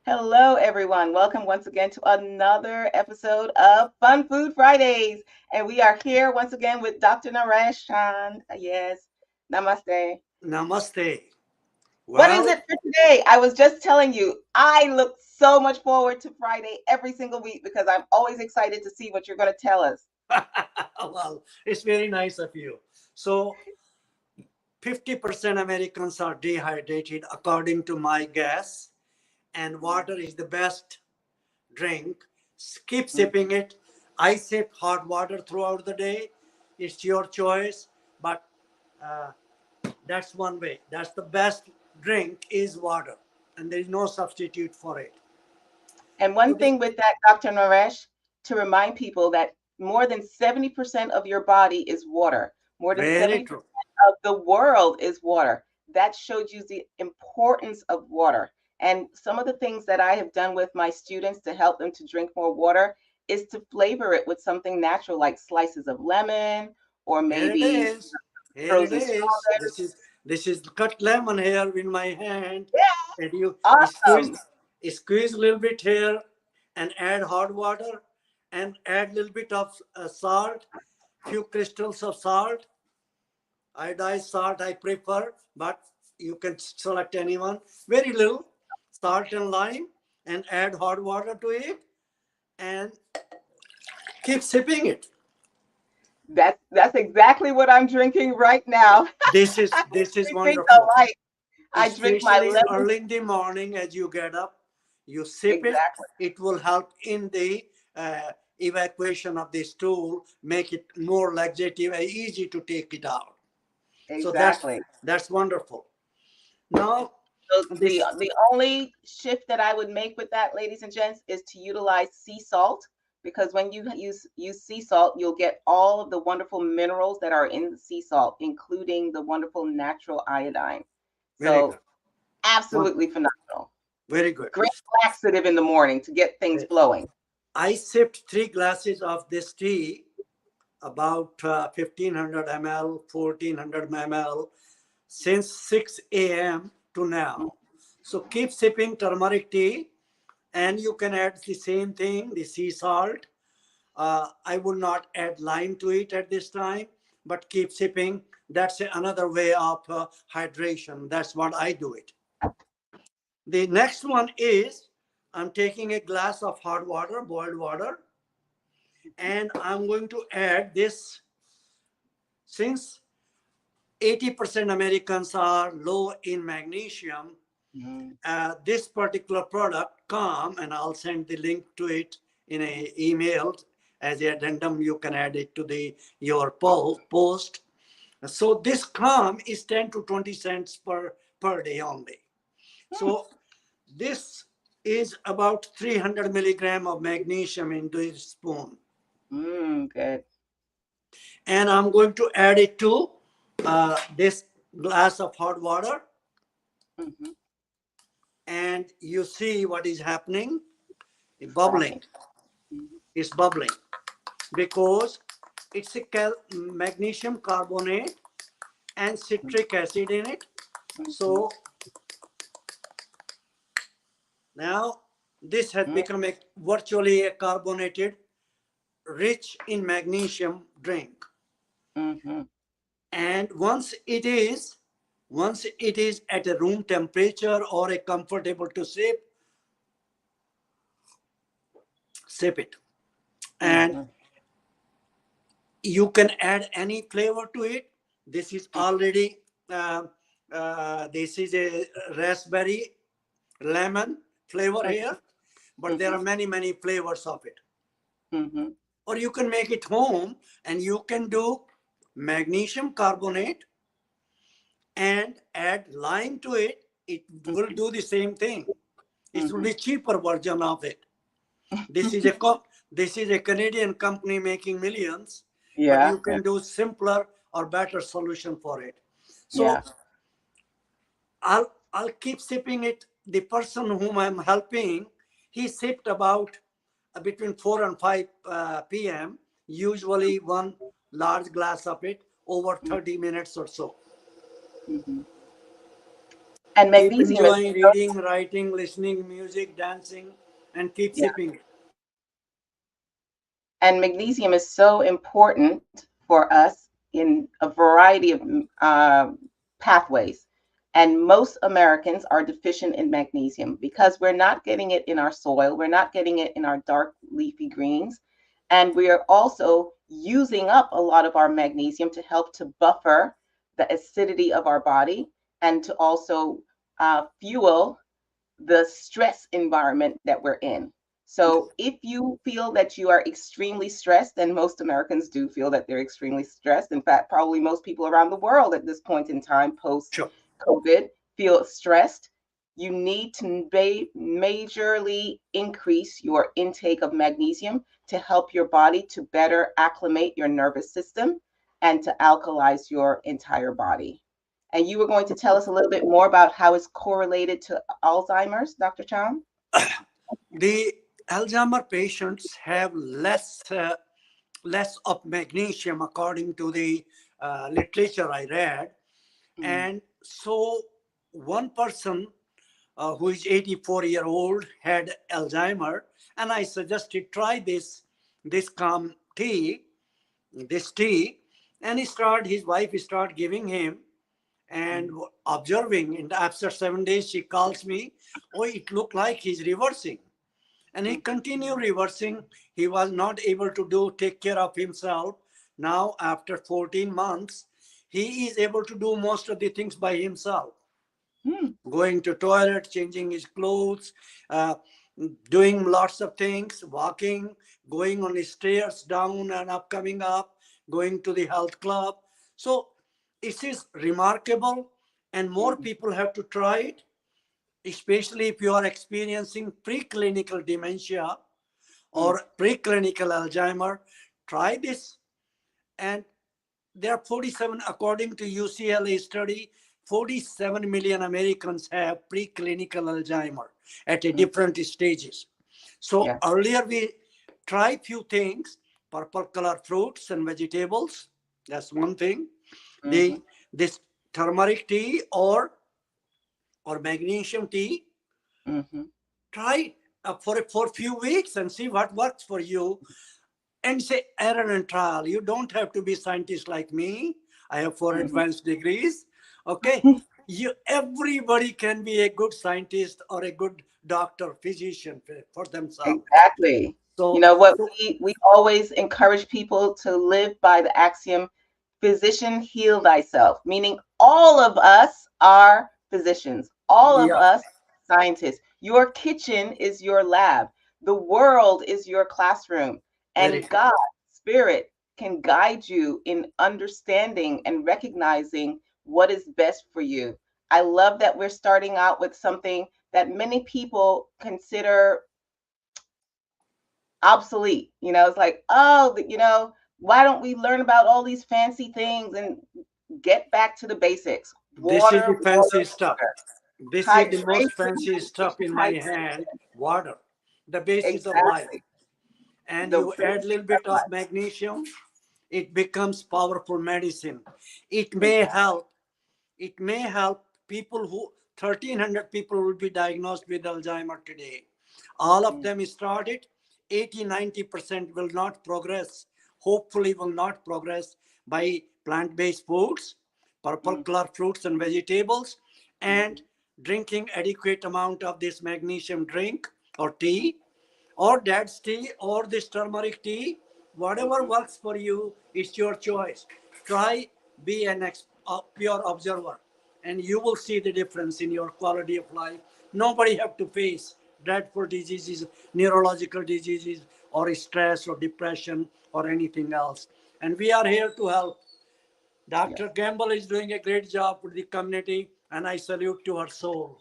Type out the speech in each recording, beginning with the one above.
Hello, everyone. Welcome once again to another episode of Fun Food Fridays. And we are here once again with Dr. Naresh. Yes, namaste. Namaste. What is Well, it for today? I was just telling you, I look so much forward to Friday every single week because I'm always excited to see what you're going to tell us. well, it's very nice of you. So, 50% Americans are dehydrated according to my guess, and water is the best drink. Keep sipping it. I sip hot water throughout the day. It's your choice, but uh, that's one way. That's the best drink is water, and there is no substitute for it. And So one this thing with that, Dr. Naresh, to remind people that more than 70% of your body is water. More than very 70% true. of the world is water. That shows you the importance of water. And some of the things that I have done with my students to help them to drink more water is to flavor it with something natural like slices of lemon or Here it maybe is. Here it frozen is. strawberries. This is cut lemon here in my hand, Yeah, and you awesome. squeeze a little bit here, and add hot water, and add a little bit of salt, few crystals of salt. Iodized salt I prefer, but you can select anyone. Very little salt and lime, and add hot water to it, and keep sipping it. That's exactly what I'm drinking right now. This is Everything wonderful. alike. I drink my Especially lemon. early in the morning as you get up, you sip it. Exactly. It will help in the evacuation of the stool, make it more laxative and easy to take it out. So Exactly. that's wonderful. Now So the this the only shift that I would make with that, ladies and gents, is to utilize sea salt because when you use sea salt, you'll get all of the wonderful minerals that are in the sea salt, including the wonderful natural iodine. very So good. One absolutely phenomenal. very good. Great laxative in the morning to get things flowing. I sipped 3 glasses of this tea, about 1500 ml, 1400 ml, since 6 a.m. to now. So keep sipping turmeric tea, and you can add the same thing, the sea salt. I will not add lime to it at this time, but keep sipping. That's another way of hydration. That's what I do it. The next one is I'm taking a glass of hot water, boiled water, and I'm going to add this. Since 80% Americans are low in magnesium, Mhm. this particular product, Calm, and I'll send the link to it in a email as a addendum. You can add it to the your post. So this Calm is 10 to 20 cents per day only. So this is about 300 milligram of magnesium in this spoon, Good. and I'm going to add it to this glass of hot water, Hmm. and you see what is happening. Bubbling. Frothing. Mhm. It's bubbling because it's a magnesium carbonate and citric acid in it. Mhm. So now this has Mhm. become a virtually a carbonated, rich in magnesium drink. Mhm. And once it is at a room temperature or a comfortable to sip it. And Mhm. you can add any flavor to it. This is already uh, this is a raspberry lemon flavor Mhm. here, but there are Mhm. many flavors of it. Mhm. Or you can make it home, and you can do magnesium carbonate and add lime to it. It will Mhm. do the same thing. It will Mhm. be cheaper version of it. This is this is a Canadian company making millions, but Yeah. you Yeah. can do simpler or better solution for it. So Yeah. I'll keep sipping it. The person whom I'm helping, he sipped about between 4 and 5 p.m. Usually one large glass of it over 30 minutes or so. Mhm. And Keep magnesium is enjoying reading, writing, listening, music, dancing, and keep yeah, sipping. and magnesium is so important for us in a variety of uh, pathways. And most Americans are deficient in magnesium because we're not getting it in our soil, we're not getting it in our dark leafy greens, and we are also using up a lot of our magnesium to help to buffer the acidity of our body and to also fuel the stress environment that we're in. So if you feel that you are extremely stressed, and most Americans do feel that they're extremely stressed. In fact, probably most people around the world at this point in time, post Sure. COVID, feel stressed. You need to majorly increase your intake of magnesium to help your body to better acclimate your nervous system and to alkalize your entire body. And you were going to tell us a little bit more about how it's correlated to Alzheimer's, Dr. Chan? The Alzheimer patients have less of magnesium according to the literature I read. Mm, And so one person who is 84-year-old had Alzheimer, and I suggested try this calm tea, this tea, and his wife started giving him and mm, observing. And after 7 days, she calls me, oh, it looked like he's reversing. And he mm, continued reversing. He was not able to take care of himself. Now, after 14 months, he is able to do most of the things by himself, mm, going to toilet, changing his clothes, uh, doing lots of things, walking, going on his stairs, down and up, coming up, going to the health club. So it is remarkable, and more mm, people have to try it, especially if you are experiencing preclinical dementia mm, or preclinical Alzheimer. Try this. And there are 47, according to UCLA study, 47 million Americans have preclinical Alzheimer at a mm. different stages. So Yeah. earlier we try few things, purple color fruits and vegetables. That's one thing. Mm-hmm, This turmeric tea or magnesium tea, mm-hmm, try for a few weeks and see what works for you, and say error and trial. You don't have to be scientist like me. I have 4 advanced degrees. Okay, mm-hmm. everybody can be a good scientist or a good doctor, physician for themselves. Exactly. You So, know what, so we always encourage people to live by the axiom, physician heal thyself, meaning all of us are physicians, all of yeah, us scientists. Your kitchen is your lab, the world is your classroom, very and true. God, Spirit, can guide you in understanding and recognizing what is best for you. I love that we're starting out with something that many people consider obsolete. It's like, oh, why don't we learn about all these fancy things and get back to the basics? This is Water, the water, fancy stuff. water. This is the most Hydration, fancy stuff in my hand. hydration. Water, the basis of life. Exactly. And The you add a basics little of bit of life. magnesium, it becomes powerful medicine. It may Exactly. help. It may help people who 1,300 people will be diagnosed with Alzheimer today. All of Mm, them started. 80-90% will not progress. Hopefully, will not progress by plant-based foods, purple mm, color fruits and vegetables, mhm, and drinking adequate amount of this magnesium drink or tea or dad's tea or this turmeric tea, whatever mhm. works for you, it's your choice. Try, be an pure observer, and you will see the difference in your quality of life. Nobody have to face dreadful diseases, neurological diseases, or stress or depression or anything else. And we are here to help. Yes. Dr. Gamble is doing a great job for the community, and I salute to her soul.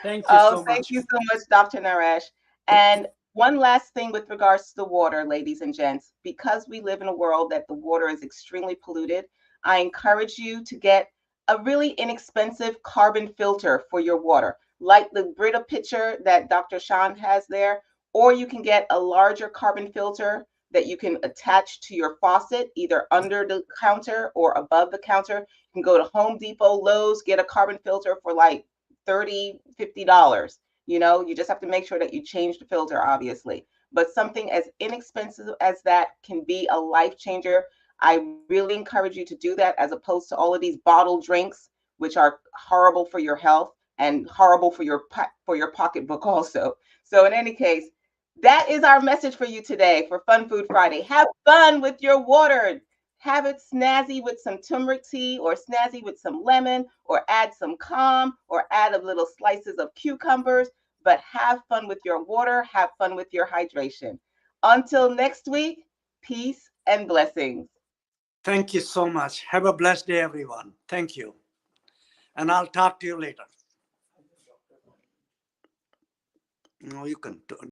Thank you Oh, so thank much. you so much, Dr. Naresh. And one last thing with regards to the water, ladies and gents, because we live in a world that the water is extremely polluted, I encourage you to get a really inexpensive carbon filter for your water, like the Brita pitcher that Dr. Sean has there, or you can get a larger carbon filter that you can attach to your faucet, either under the counter or above the counter. You can go to Home Depot, Lowe's, get a carbon filter for like $30, $50. You know, you just have to make sure that you change the filter, obviously. But something as inexpensive as that can be a life changer. I really encourage you to do that, as opposed to all of these bottled drinks, which are horrible for your health and horrible for your pocketbook also. So in any case, that is our message for you today for Fun Food Friday. Have fun with your water. Have it snazzy with some turmeric tea, or snazzy with some lemon, or add some calm, or add a little slices of cucumbers. But have fun with your water. Have fun with your hydration. Until next week, peace and blessings. Thank you so much. Have a blessed day, everyone. Thank you. And I'll talk to you later. No, you can